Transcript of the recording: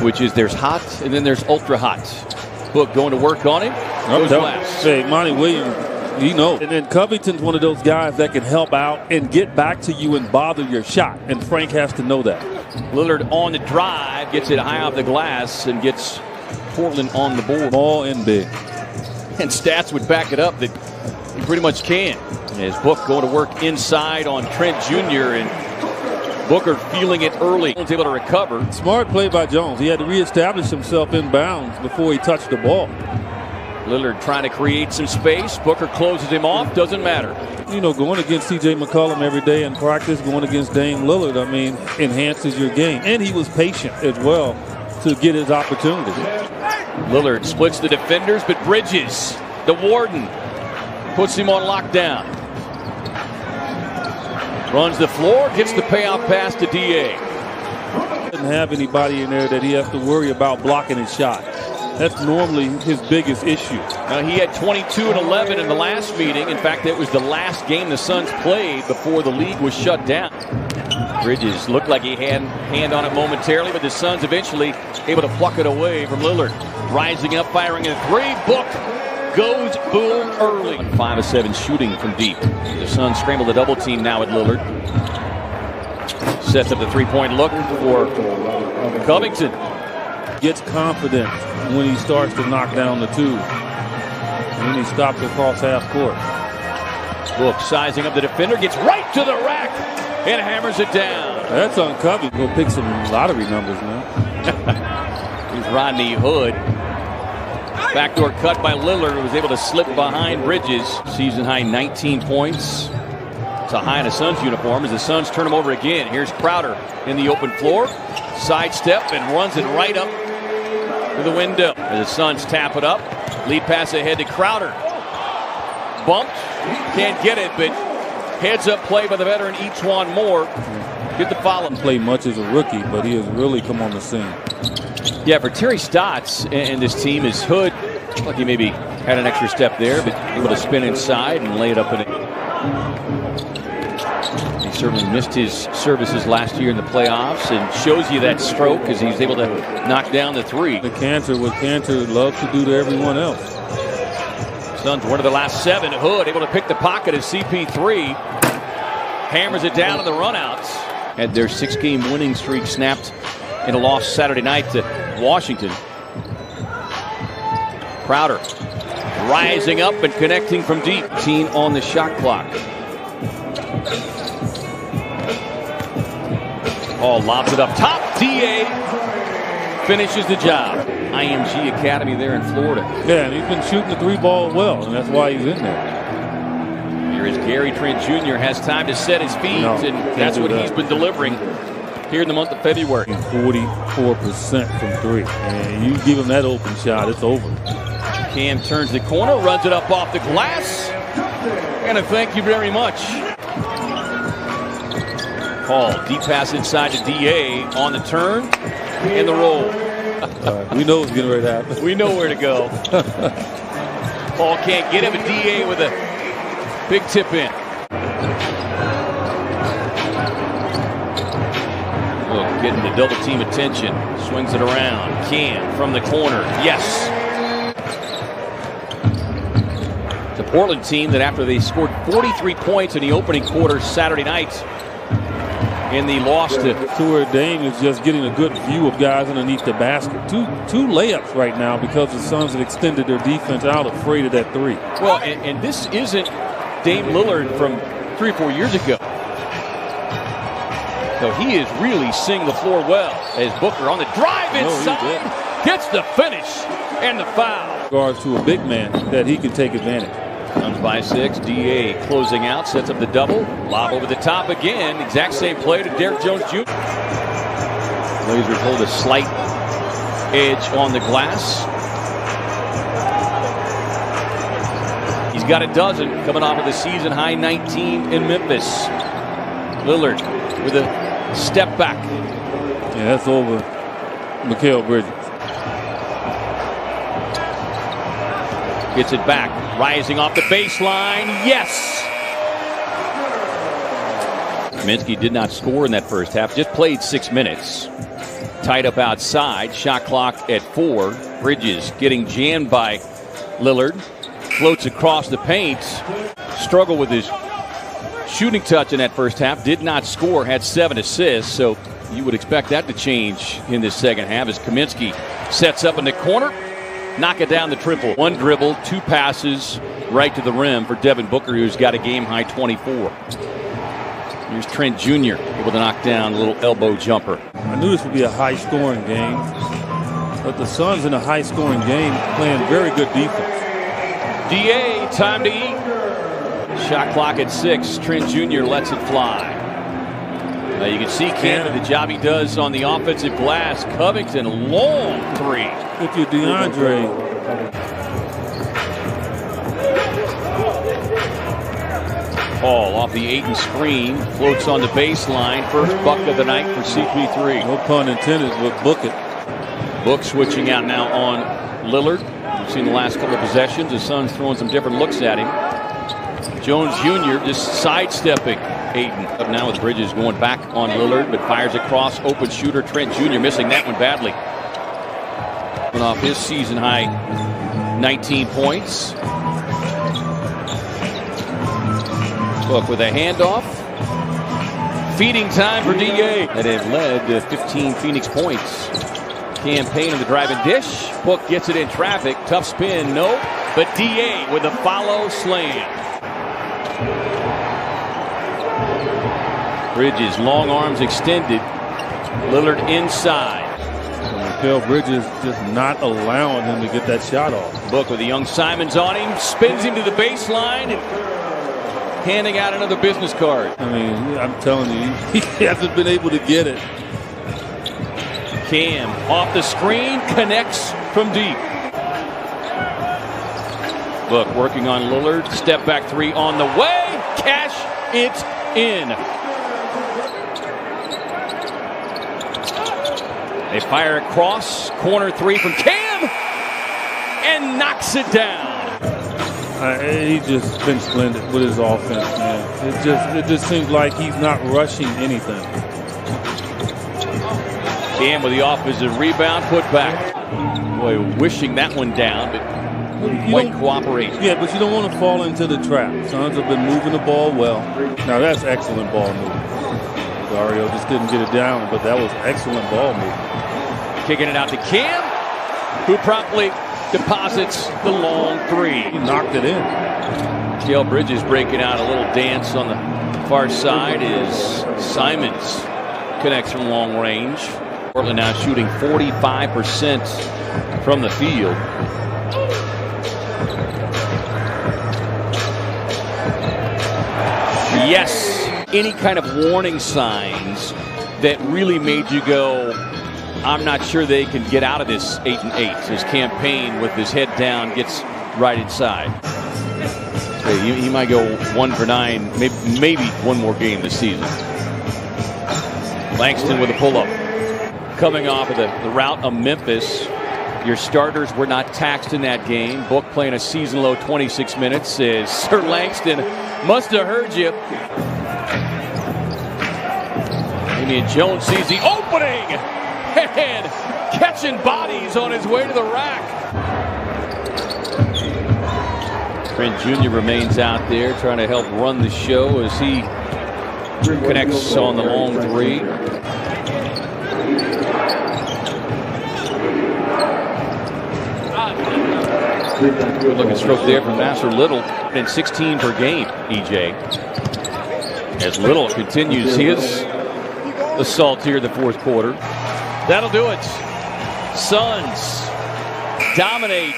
which is there's hot and then there's ultra hot. Book going to work on him. Goes last. Hey, Monty Williams, you know. And then Covington's one of those guys that can help out and get back to you and bother your shot. And Frank has to know that. Lillard on the drive, gets it high off the glass and gets Portland on the board. Small and big. And stats would back it up that he pretty much can. As Book going to work inside on Trent Jr. and Booker feeling it early. Was able to recover. Smart play by Jones. He had to reestablish himself in bounds before he touched the ball. Lillard trying to create some space. Booker closes him off. Doesn't matter. You know, going against C.J. McCollum every day in practice, going against Dame Lillard, I mean, enhances your game. And he was patient as well to get his opportunity. Lillard splits the defenders, but Bridges, the warden, puts him on lockdown. Runs the floor, gets the payoff pass to D.A. Doesn't have anybody in there that he has to worry about blocking his shot. That's normally his biggest issue. He had 22 and 11 in the last meeting. In fact, it was the last game the Suns played before the league was shut down. Bridges looked like he had hand on it momentarily, but the Suns eventually able to pluck it away from Lillard. Rising up, firing a three. Book goes boom early. 5 of 7 shooting from deep. The Suns scramble the double team now at Lillard. Sets up the three-point look for Covington. Gets confident when he starts to knock down the two. When he stops across half court. Book sizing up the defender, gets right to the rack and hammers it down. That's on Covington. Go pick some lottery numbers now. Here's Rodney Hood. Backdoor cut by Lillard, was able to slip behind Bridges. Season high 19 points. It's a high in a Suns uniform as the Suns turn him over again. Here's Crowder in the open floor. Sidestep and runs it right up to the window. As the Suns tap it up. Lead pass ahead to Crowder. Bumped. Can't get it, but heads up play by the veteran E'Twaun Moore. Get the follow. Played much as a rookie, but he has really come on the scene. Yeah, for Terry Stotts and this team is Hood. Like he maybe had an extra step there, but able to spin inside and lay it up in it. He certainly missed his services last year in the playoffs and shows you that stroke as he's able to knock down the three. The Cantor, what Cantor loves to do to everyone else. Suns one of the last 7. Hood able to pick the pocket as CP3 hammers it down in the runouts. Had their 6-game winning streak snapped in a loss Saturday night to Washington. Crowder rising up and connecting from deep. 18 on the shot clock. Paul lobs it up top. D.A. finishes the job. IMG Academy there in Florida. Yeah, and he's been shooting the 3-ball well, and that's why he's in there. Here is Gary Trent Jr. has time to set his feet, and that's what he's been delivering here in the month of February. 44% from 3. And you give him that open shot, it's over. Cam turns the corner, runs it up off the glass. And a thank you very much. Paul, deep pass inside to D.A. on the turn and the roll. We know it's getting ready to happen. We know where to go. Paul can't get him, but D.A. with a big tip in. Look, getting the double team attention. Swings it around. Cam from the corner. Yes. The Portland team that after they scored 43 points in the opening quarter Saturday night in the loss to where Dame is just getting a good view of guys underneath the basket. Two layups right now because the Suns have extended their defense out, afraid of that 3. Well, and this isn't Dame Lillard from 3 or 4 years ago. So he is really seeing the floor well as Booker on the drive inside gets the finish and the foul. Regards to a big man that he can take advantage. Suns by 6. D.A. closing out, sets up the double. Lob over the top again. Exact same play to Derrick Jones Jr. Blazers hold a slight edge on the glass. He's got a dozen coming off of the season high 19 in Memphis. Lillard with a step back. Yeah, that's over Mikal Bridges. Gets it back, rising off the baseline. Yes! Kaminsky did not score in that first half, just played 6 minutes. tied up outside. Shot clock at 4. Bridges getting jammed by Lillard. Floats across the paint. Struggled with his shooting touch in that first half. Did not score. Had 7 assists. So you would expect that to change in this second half as Kaminsky sets up in the corner. Knock it down the triple. 1 dribble, 2 passes right to the rim for Devin Booker, who's got a game-high 24. Here's Trent Jr. able to knock down a little elbow jumper. I knew this would be a high-scoring game, but the Suns in a high-scoring game playing very good defense. DA, time to eat. Shot clock at 6. Trent Jr. lets it fly. Now you can see Canada, the job he does on the offensive glass. Covington, long 3. If you're DeAndre, Paul off the Ayton screen, floats on the baseline. First bucket of the night for CP3. no pun intended, but book it. Book switching out now on Lillard. We've seen the last couple of possessions. The Suns throwing some different looks at him. Jones Jr. just sidestepping Ayton. Up now with Bridges going back on Lillard, but fires across. Open shooter Trent Jr. missing that one badly. Coming off his season high 19 points. Book with a handoff. Feeding time for DA. That have led to 15 Phoenix points. Campaign of the driving dish. Book gets it in traffic. Tough spin, no. But DA with a follow slam. Bridges, long arms extended. Lillard inside. Mikal Bridges just not allowing him to get that shot off. Book with the young Simons on him. Spins him to the baseline. And handing out another business card. I mean, I'm telling you, he hasn't been able to get it. Cam off the screen, connects from deep. Book working on Lillard. Step back 3 on the way. Cash it in. They fire across. Corner 3 from Cam. And knocks it down. He's just been splendid with his offense, man. It just seems like he's not rushing anything. Cam with the offensive rebound, put back. Boy, wishing that one down, but quite cooperate. Yeah, but you don't want to fall into the trap. Suns have been moving the ball well. Now that's excellent ball movement. Dario just couldn't get it down, but that was excellent ball movement. Kicking it out to Cam, who promptly deposits the long 3. He knocked it in. Mikal Bridges breaking out a little dance on the far side as Simons connects from long range. Portland now shooting 45% from the field. Yes, any kind of warning signs that really made you go, I'm not sure they can get out of this 8-8. His campaign with his head down gets right inside. He might go 1 for 9, maybe one more game this season. Langston with a pull-up. Coming off of the rout of Memphis. Your starters were not taxed in that game. Book playing a season-low 26 minutes. Says Sir Langston must have heard you. Damian Jones sees the opening. And catching bodies on his way to the rack. Trent Jr. remains out there trying to help run the show as he connects on the long 3. Good looking stroke there from Nassir Little. And 16 per game, EJ. As Little continues his assault here in the fourth quarter. That'll do it. Suns dominate